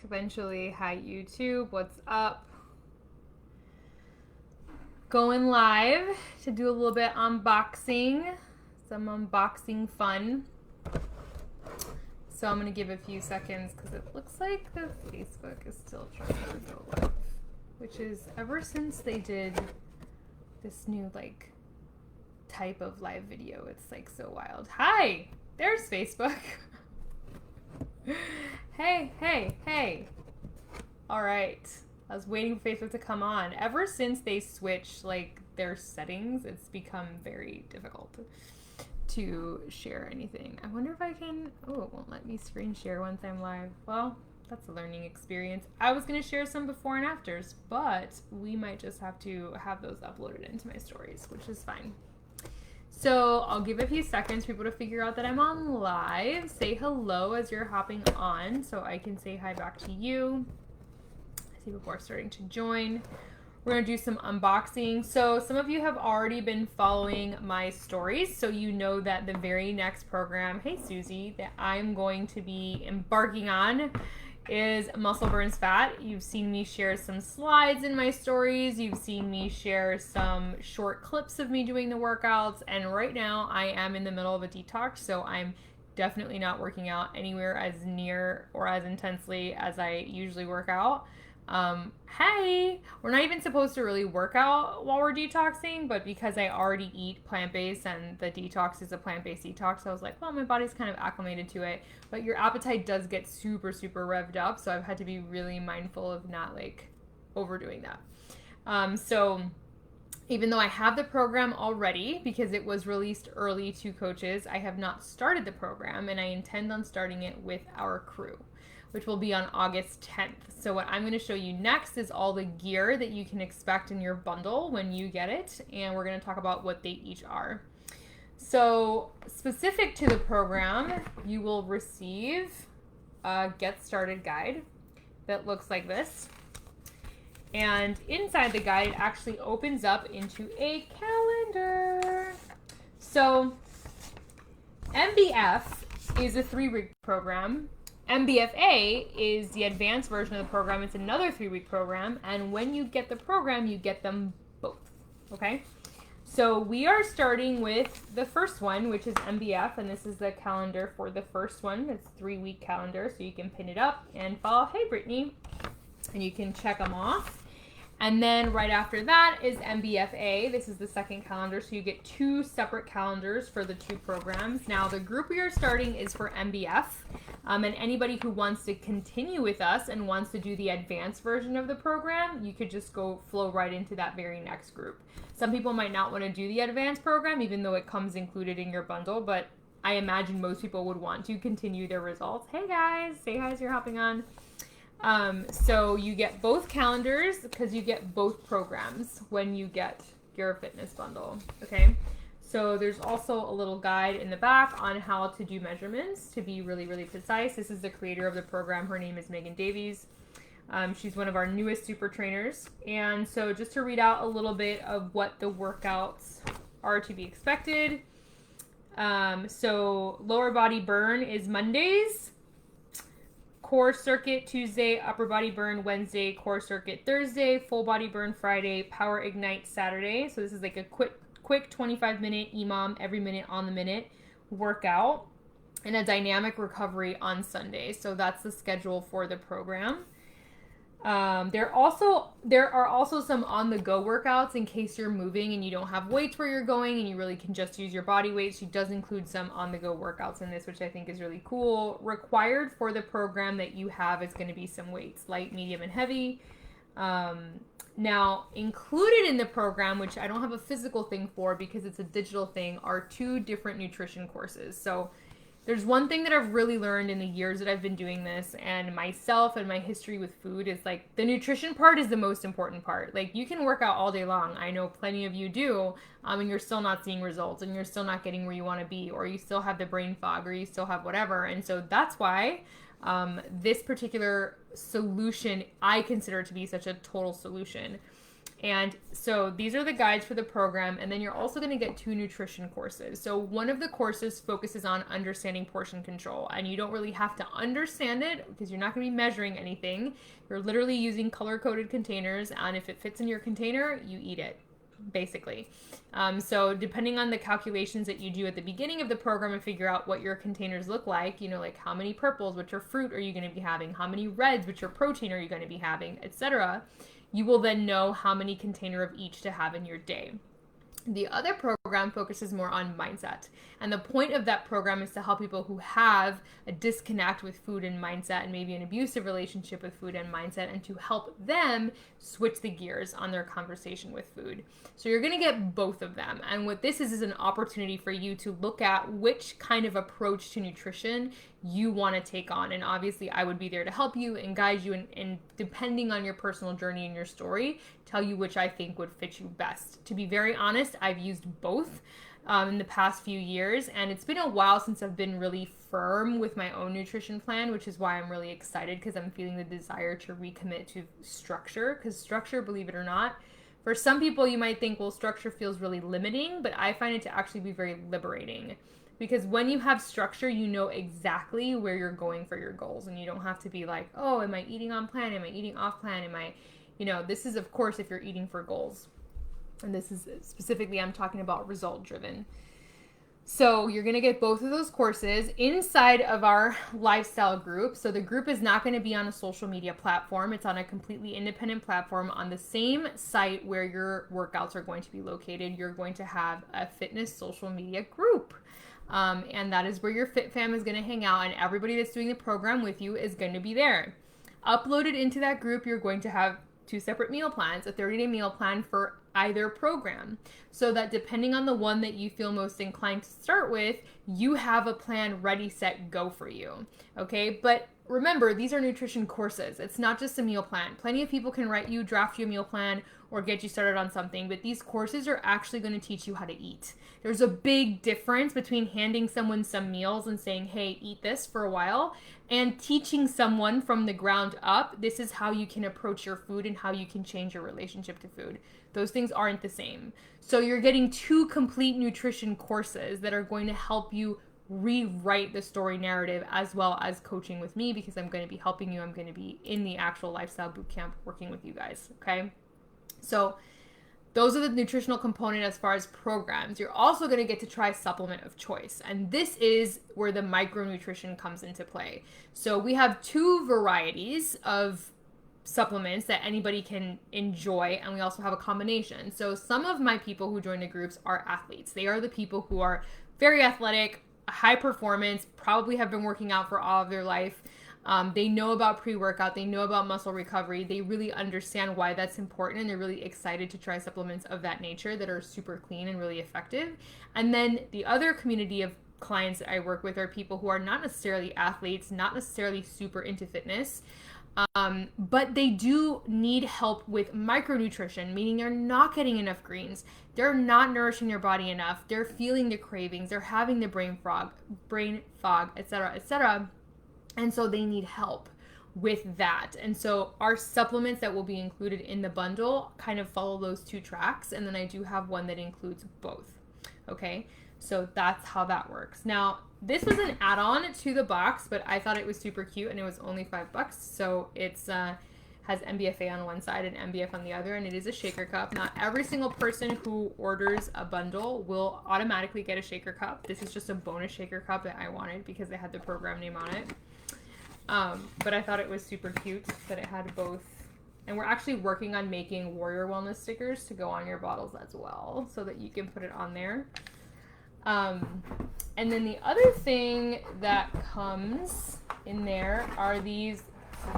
Eventually. Hi, YouTube. What's up? Going live to do a little bit unboxing. Some unboxing fun. So I'm going to give a few seconds because it looks like the Facebook is still trying to go live. Which is ever since they did this new type of live video, it's so wild. Hi! There's Facebook. Hey. All right. I was waiting for Facebook to come on. Ever since they switched their settings, it's become very difficult to share anything. I wonder if I can, it won't let me screen share once I'm live. Well, that's a learning experience. I was going to share some before and afters, but we might just have to have those uploaded into my stories, which is fine. So I'll give a few seconds for people to figure out that I'm on live. Say hello as you're hopping on so I can say hi back to you. I see people are starting to join. We're going to do some unboxing. So some of you have already been following my stories, so you know that the very next program, hey Susie, that I'm going to be embarking on is Muscle Burns Fat. You've seen me share some slides in my stories. You've seen me share some short clips of me doing the workouts. And right now I am in the middle of a detox, so I'm definitely not working out anywhere as near or as intensely as I usually work out. Hey, we're not even supposed to really work out while we're detoxing, but because I already eat plant-based and the detox is a plant-based detox, I was like, well, my body's kind of acclimated to it, but your appetite does get super revved up, so I've had to be really mindful of not overdoing that. So even though I have the program already, because it was released early to coaches, I have not started the program, and I intend on starting it with our crew, which will be on August 10th. So what I'm going to show you next is all the gear that you can expect in your bundle when you get it, and we're going to talk about what they each are. So specific to the program, you will receive a Get Started guide that looks like this. And inside the guide, it actually opens up into a calendar. So MBF is a 3-week program. MBFA is the advanced version of the program. It's another 3-week program. And when you get the program, you get them both. Okay? So we are starting with the first one, which is MBF. And this is the calendar for the first one. It's a 3-week calendar. So you can pin it up and follow, hey, Brittany. And you can check them off. And then right after that is MBFA. This is the second calendar, so you get 2 separate calendars for the 2 programs. Now, the group we are starting is for MBF, and anybody who wants to continue with us and wants to do the advanced version of the program, you could just flow right into that very next group. Some people might not want to do the advanced program, even though it comes included in your bundle, but I imagine most people would want to continue their results. Hey guys, say hi as you're hopping on. So you get both calendars because you get both programs when you get your fitness bundle, okay? So there's also a little guide in the back on how to do measurements to be really precise. This is the creator of the program. Her name is Megan Davies. She's one of our newest super trainers. And so just to read out a little bit of what the workouts are to be expected. So lower body burn is Mondays. Core circuit Tuesday, upper body burn Wednesday, core circuit Thursday, full body burn Friday, power ignite Saturday. So this is like a quick 25-minute EMOM, every minute on the minute workout, and a dynamic recovery on Sunday. So that's the schedule for the program. There are also some on-the-go workouts in case you're moving and you don't have weights where you're going and you really can just use your body weight. She does include some on-the-go workouts in this, which I think is really cool. Required for the program that you have is going to be some weights, light, medium, and heavy. Now, included in the program, which I don't have a physical thing for because it's a digital thing, are 2 different nutrition courses. So there's one thing that I've really learned in the years that I've been doing this, and myself and my history with food, is the nutrition part is the most important part. You can work out all day long. I know plenty of you do, and you're still not seeing results, and you're still not getting where you want to be, or you still have the brain fog, or you still have whatever. And so that's why this particular solution I consider to be such a total solution. And so these are the guides for the program. And then you're also going to get 2 nutrition courses. So one of the courses focuses on understanding portion control. And you don't really have to understand it because you're not going to be measuring anything. You're literally using color-coded containers. And if it fits in your container, you eat it, basically. So depending on the calculations that you do at the beginning of the program and figure out what your containers look like, you know, like how many purples, which are fruit, are you going to be having? How many reds, which are protein, are you going to be having, etc. You will then know how many container of each to have in your day. The other program focuses more on mindset. And the point of that program is to help people who have a disconnect with food and mindset and maybe an abusive relationship with food and mindset, and to help them switch the gears on their conversation with food. So you're going to get both of them. And what this is an opportunity for you to look at which kind of approach to nutrition you want to take on. And obviously I would be there to help you and guide you, and depending on your personal journey and your story, tell you which I think would fit you best. To be very honest, I've used both in the past few years, and it's been a while since I've been really firm with my own nutrition plan, which is why I'm really excited, because I'm feeling the desire to recommit to structure. Because structure, believe it or not, for some people you might think, well, structure feels really limiting, but I find it to actually be very liberating. Because when you have structure, you know exactly where you're going for your goals, and you don't have to be like, oh, am I eating on plan? Am I eating off plan? Am I, you know, this is of course if you're eating for goals. And this is specifically, I'm talking about result driven. So you're going to get both of those courses inside of our lifestyle group. So the group is not going to be on a social media platform. It's on a completely independent platform on the same site where your workouts are going to be located. You're going to have a fitness social media group. And that is where your Fit Fam is going to hang out, and everybody that's doing the program with you is going to be there. Uploaded into that group, you're going to have 2 separate meal plans, a 30-day meal plan for either program, so that depending on the one that you feel most inclined to start with, you have a plan ready, set, go for you. Okay, but remember, these are nutrition courses. It's not just a meal plan. Plenty of people can draft you a meal plan or get you started on something, but these courses are actually going to teach you how to eat. There's a big difference between handing someone some meals and saying, hey, eat this for a while, and teaching someone from the ground up, this is how you can approach your food and how you can change your relationship to food. Those things aren't the same. So you're getting 2 complete nutrition courses that are going to help you rewrite the story narrative, as well as coaching with me, because I'm going to be helping you. I'm going to be in the actual lifestyle bootcamp working with you guys. Okay. So those are the nutritional component as far as programs. You're also going to get to try supplement of choice. And this is where the micronutrition comes into play. So we have 2 varieties of supplements that anybody can enjoy, and we also have a combination. So some of my people who join the groups are athletes. They are the people who are very athletic, high performance, probably have been working out for all of their life. They know about pre-workout, they know about muscle recovery, they really understand why that's important, and they're really excited to try supplements of that nature that are super clean and really effective. And then the other community of clients that I work with are people who are not necessarily athletes, not necessarily super into fitness, but they do need help with micronutrition, meaning they're not getting enough greens, they're not nourishing their body enough, they're feeling the cravings, they're having the brain fog, etc., etc. And so they need help with that. And so our supplements that will be included in the bundle kind of follow those 2 tracks. And then I do have one that includes both. Okay, so that's how that works. Now, this was an add-on to the box, but I thought it was super cute, and it was only $5. So it's has MBFA on one side and MBF on the other, and it is a shaker cup. Not every single person who orders a bundle will automatically get a shaker cup. This is just a bonus shaker cup that I wanted because it had the program name on it. But I thought it was super cute that it had both. And we're actually working on making Warrior Wellness stickers to go on your bottles as well, so that you can put it on there. And then the other thing that comes in there are these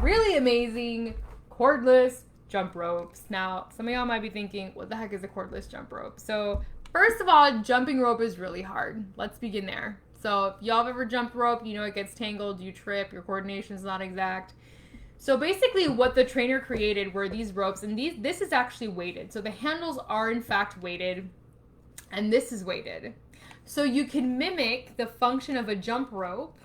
really amazing cordless jump ropes. Now, some of y'all might be thinking, what the heck is a cordless jump rope? So first of all, jumping rope is really hard. Let's begin there. So if y'all have ever jumped rope, you know it gets tangled, you trip, your coordination is not exact. So basically what the trainer created were these ropes, and this is actually weighted. So the handles are in fact weighted, and this is weighted. So you can mimic the function of a jump rope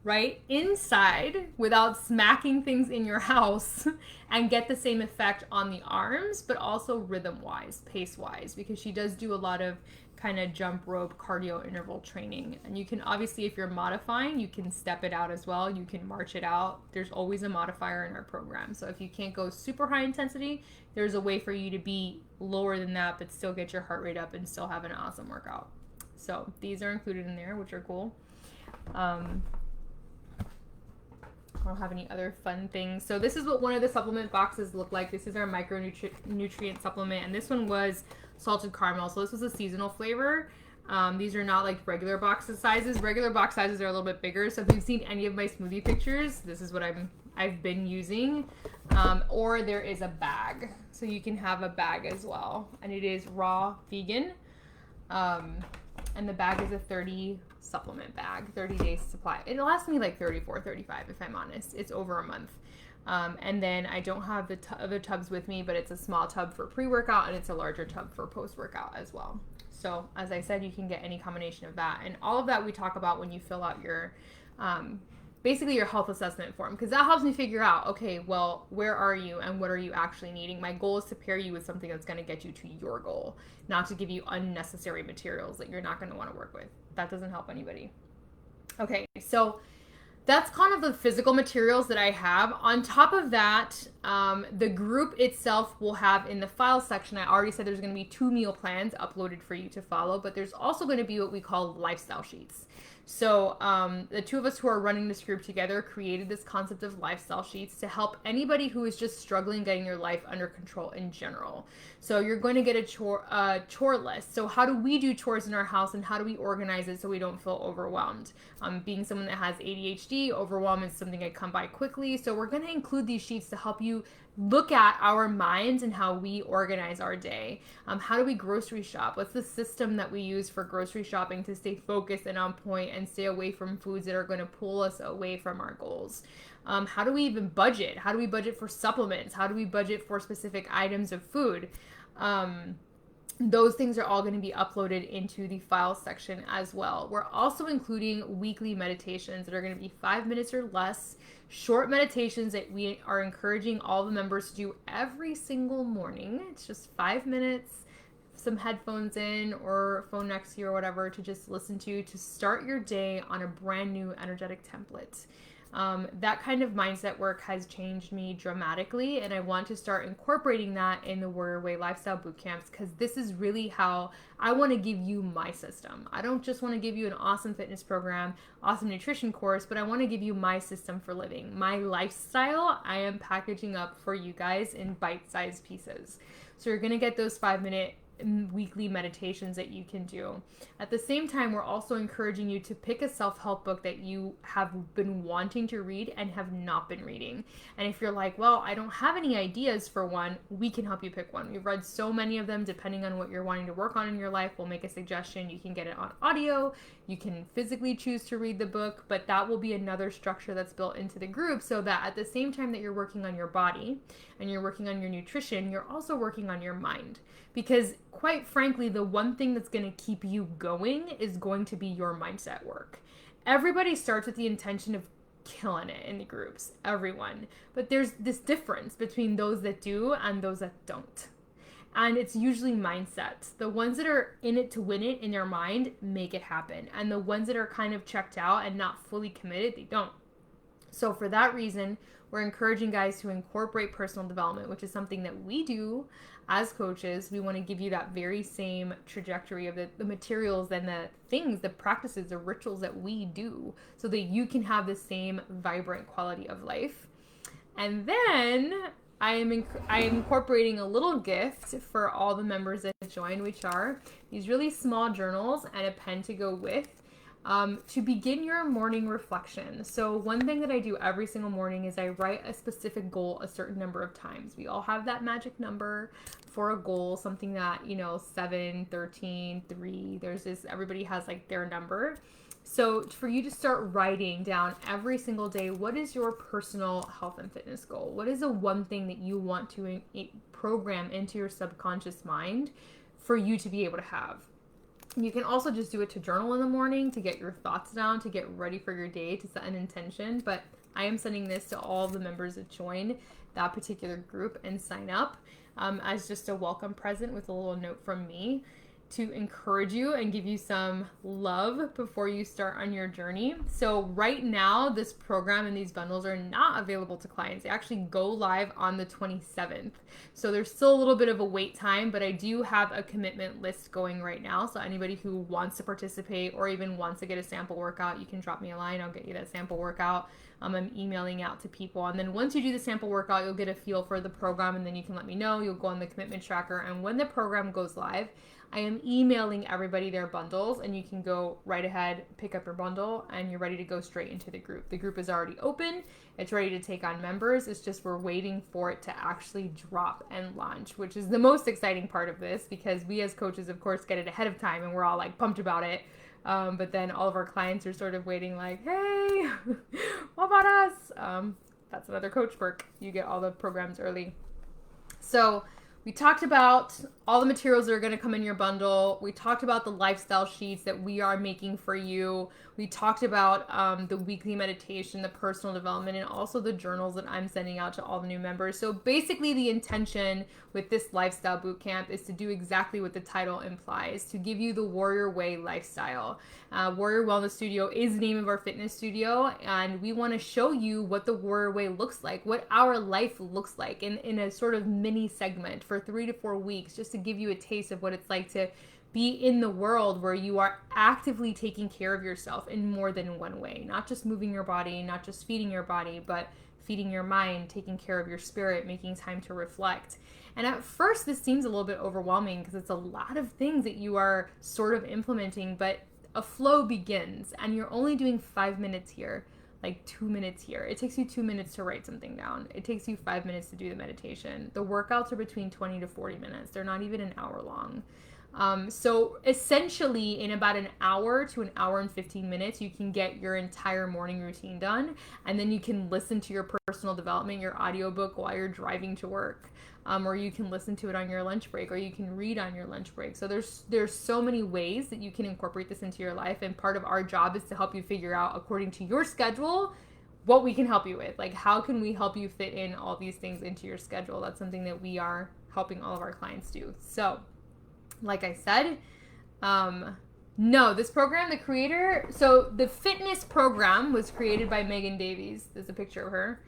right, inside without smacking things in your house and get the same effect on the arms, but also rhythm wise, pace wise, because she does do a lot of kind of jump rope cardio interval training. And you can obviously, if you're modifying, you can step it out as well. You can march it out. There's always a modifier in our program. So if you can't go super high intensity, there's a way for you to be lower than that, but still get your heart rate up and still have an awesome workout. So these are included in there, which are cool. I don't have any other fun things. So this is what one of the supplement boxes look like. This is our micronutrient supplement, and this one was salted caramel. So this was a seasonal flavor. These are not like regular box sizes. Regular box sizes are a little bit bigger. So if you've seen any of my smoothie pictures, this is what I've been using. Or there is a bag, so you can have a bag as well, and it is raw vegan. And the bag is a 30 supplement bag, 30 days supply. It lasts me like 34, 35 if I'm honest. It's over a month. And then I don't have the other tubs with me, but it's a small tub for pre-workout and it's a larger tub for post-workout as well. So as I said, you can get any combination of that. And all of that we talk about when you fill out your, basically your health assessment form, because that helps me figure out, okay, well, where are you and what are you actually needing? My goal is to pair you with something that's going to get you to your goal, not to give you unnecessary materials that you're not going to want to work with. That doesn't help anybody. Okay, so that's kind of the physical materials that I have. On top of that, the group itself will have in the file section, I already said there's going to be 2 meal plans uploaded for you to follow, but there's also going to be what we call lifestyle sheets. So the two of us who are running this group together created this concept of lifestyle sheets to help anybody who is just struggling getting your life under control in general. So you're going to get a chore list. So how do we do chores in our house and how do we organize it so we don't feel overwhelmed? Being someone that has ADHD, overwhelm is something I come by quickly. So we're going to include these sheets to help you look at our minds and how we organize our day. How do we grocery shop? What's the system that we use for grocery shopping to stay focused and on point and stay away from foods that are going to pull us away from our goals? How do we even budget? How do we budget for supplements? How do we budget for specific items of food? Those things are all going to be uploaded into the file section as well. We're also including weekly meditations that are going to be 5 minutes or less, short meditations that we are encouraging all the members to do every single morning. It's just 5 minutes, some headphones in or phone next to you or whatever to just listen to start your day on a brand new energetic template. That kind of mindset work has changed me dramatically, and I want to start incorporating that in the Warrior Way lifestyle boot camps, because this is really how I want to give you my system. I don't just want to give you an awesome fitness program, awesome nutrition course, but I want to give you my system for living. My lifestyle, I am packaging up for you guys in bite-sized pieces. So you're going to get those 5-minute weekly meditations that you can do. At the same time, we're also encouraging you to pick a self-help book that you have been wanting to read and have not been reading. And if you're like, well, I don't have any ideas for one, we can help you pick one. We've read so many of them. Depending on what you're wanting to work on in your life, we'll make a suggestion. You can get it on audio. You can physically choose to read the book, but that will be another structure that's built into the group, so that at the same time that you're working on your body and you're working on your nutrition, you're also working on your mind. Because quite frankly, the one thing that's going to keep you going is going to be your mindset work. Everybody starts with the intention of killing it in the groups, everyone. But there's this difference between those that do and those that don't. And it's usually mindset. The ones that are in it to win it in their mind make it happen. And the ones that are kind of checked out and not fully committed, they don't. So for that reason, we're encouraging guys to incorporate personal development, which is something that we do as coaches. We want to give you that very same trajectory of the materials and the things, the practices, the rituals that we do, so that you can have the same vibrant quality of life. And then I am incorporating a little gift for all the members that join, which are these really small journals and a pen to go with. To begin your morning reflection. So one thing that I do every single morning is I write a specific goal a certain number of times. We all have that magic number for a goal, something that, 7, 13, 3, everybody has like their number. So for you to start writing down every single day, what is your personal health and fitness goal? What is the one thing that you want to program into your subconscious mind for you to be able to have? You can also just do it to journal in the morning, to get your thoughts down, to get ready for your day, to set an intention. But I am sending this to all the members that join that particular group and sign up as just a welcome present with a little note from me to encourage you and give you some love before you start on your journey. So right now, this program and these bundles are not available to clients. They actually go live on the 27th. So there's still a little bit of a wait time, but I do have a commitment list going right now. So anybody who wants to participate or even wants to get a sample workout, you can drop me a line. I'll get you that sample workout. I'm emailing out to people. And then once you do the sample workout, you'll get a feel for the program, and then you can let me know. You'll go on the commitment tracker. And when the program goes live, I am emailing everybody their bundles, and you can go right ahead, pick up your bundle, and you're ready to go straight into the group. The group is already open. It's ready to take on members. It's just we're waiting for it to actually drop and launch, which is the most exciting part of this, because we as coaches, of course, get it ahead of time, and we're all like pumped about it. But then all of our clients are sort of waiting like, hey, what about us? That's another coach perk. You get all the programs early. So we talked about all the materials that are going to come in your bundle. We talked about the lifestyle sheets that we are making for you. We talked about the weekly meditation, the personal development, and also the journals that I'm sending out to all the new members. So basically the intention with this lifestyle bootcamp is to do exactly what the title implies, to give you the Warrior Way lifestyle. Warrior Wellness Studio is the name of our fitness studio, and we want to show you what the Warrior Way looks like, what our life looks like in a sort of mini segment for 3 to 4 weeks, just to give you a taste of what it's like to be in the world where you are actively taking care of yourself in more than one way. Not just moving your body, not just feeding your body, but feeding your mind, taking care of your spirit, making time to reflect. And at first, this seems a little bit overwhelming because it's a lot of things that you are sort of implementing, but a flow begins, and you're only doing 5 minutes here, like 2 minutes here. It takes you 2 minutes to write something down. It takes you 5 minutes to do the meditation. The workouts are between 20 to 40 minutes. They're not even an hour long. So essentially in about an hour to an hour and 15 minutes, you can get your entire morning routine done. And then you can listen to your personal development, your audiobook while you're driving to work. Or you can listen to it on your lunch break, or you can read on your lunch break. So there's so many ways that you can incorporate this into your life. And part of our job is to help you figure out, according to your schedule, what we can help you with. Like, how can we help you fit in all these things into your schedule? That's something that we are helping all of our clients do. So like I said, no, this program, the creator, so the fitness program was created by Megan Davies. There's a picture of her.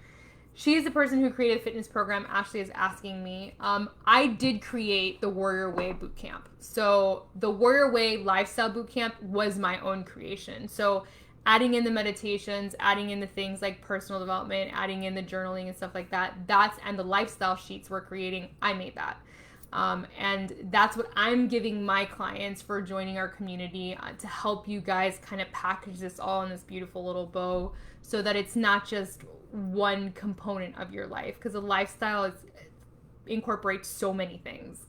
She's the person who created the fitness program. Ashley is asking me. I did create the Warrior Way Bootcamp. So the Warrior Way Lifestyle Bootcamp was my own creation. So adding in the meditations, adding in the things like personal development, adding in the journaling and stuff like that, and the lifestyle sheets we're creating, I made that. And that's what I'm giving my clients for joining our community, to help you guys kind of package this all in this beautiful little bow, so that it's not just one component of your life, because a lifestyle incorporates so many things,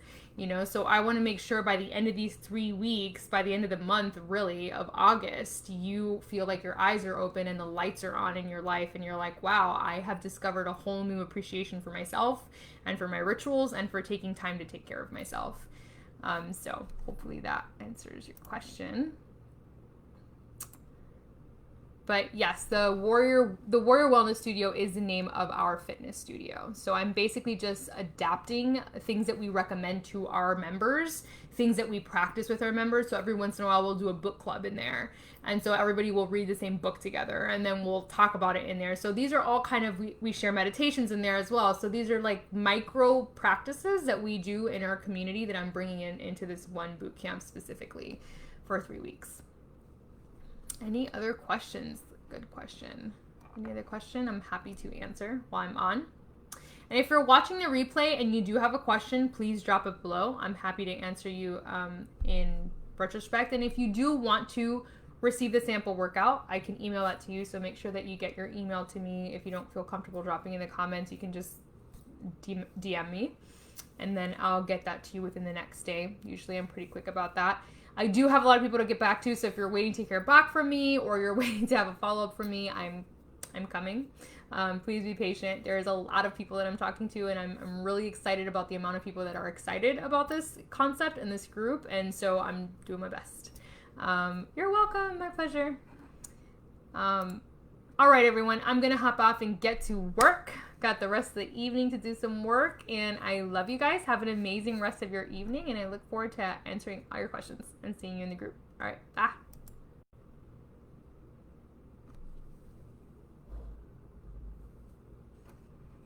so I want to make sure by the end of these 3 weeks, by the end of the month really of August, you feel like your eyes are open and the lights are on in your life, and you're like, wow, I have discovered a whole new appreciation for myself and for my rituals and for taking time to take care of myself. So hopefully that answers your question. But yes, the Warrior Wellness Studio is the name of our fitness studio. So I'm basically just adapting things that we recommend to our members, things that we practice with our members. So every once in a while we'll do a book club in there. And so everybody will read the same book together, and then we'll talk about it in there. So these are all kind of, we share meditations in there as well. So these are like micro practices that we do in our community that I'm bringing into this one boot camp specifically for 3 weeks. Any other questions? Good question. Any other question? I'm happy to answer while I'm on. And if you're watching the replay and you do have a question, please drop it below. I'm happy to answer you in retrospect. And if you do want to receive the sample workout, I can email that to you. So make sure that you get your email to me. If you don't feel comfortable dropping in the comments, you can just DM me, and then I'll get that to you within the next day. Usually I'm pretty quick about that. I do have a lot of people to get back to, so if you're waiting to hear back from me or you're waiting to have a follow-up from me, I'm coming. Please be patient. There's a lot of people that I'm talking to, and I'm really excited about the amount of people that are excited about this concept and this group, and so I'm doing my best. You're welcome. My pleasure. All right, everyone. I'm going to hop off and get to work. Got the rest of the evening to do some work, and I love you guys. Have an amazing rest of your evening, and I look forward to answering all your questions and seeing you in the group. All right. Bye.